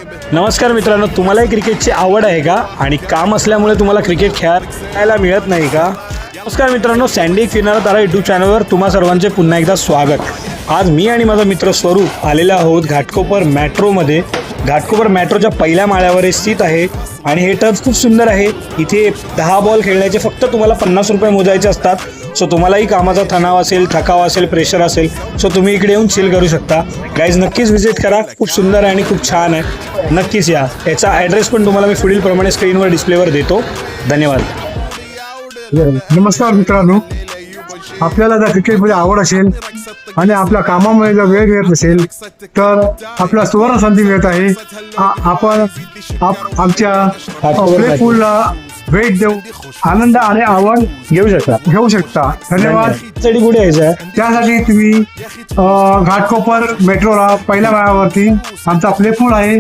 नमस्कार मित्रांनो, तुम्हालाही क्रिकेटची आवड आहे का आणि काम असल्यामुळे तुम्हाला क्रिकेट खेळायला मिळत नाही का? नमस्कार मित्रांनो, सँडी किनारा तारा यूट्यूब चॅनलवर तुम्हा सर्वांचे पुन्हा एकदा स्वागत. आज मी आणि माझा मित्र स्वरूप आलेले आहोत घाटकोपर मेट्रोमध्ये. घाटकोपर मेट्रोच्या पहिल्या माळ्यावर हे स्थित आहे आणि हे टर्फ खूप सुंदर आहे. इथे 10 बॉल खेळण्याचे फक्त तुम्हाला 50 रुपये मोजायचे असतात. सो तुम्हालाही कामाचा तणाव असेल, थकाव असेल, प्रेशर असेल, सो तुम्ही इकडे येऊन चिल करू शकता. गाईज नक्कीच व्हिजिट करा, खूप सुंदर आहे आणि खूप छान आहे. नक्कीच या. याचा ॲड्रेस पण तुम्हाला मी पुढील प्रमाणे स्क्रीनवर डिस्प्लेवर देतो. धन्यवाद. नमस्कार मित्रांनो, आपल्याला जर क्रिकेटमध्ये आवड असेल आणि आपल्या कामामुळे जर वेळ मिळत नसेल तर आपला सुवर्ण संधी मिळत आहे. आपण आमच्या प्ले पूलला भेट देऊ आनंद आणि आवड घेऊ शकता. धन्यवाद. त्यासाठी कुठे यायचं आहे? त्यासाठी तुम्ही घाटकोपर मेट्रोला पहिल्या माळ्यावरती आमचा प्ले पूल आहे.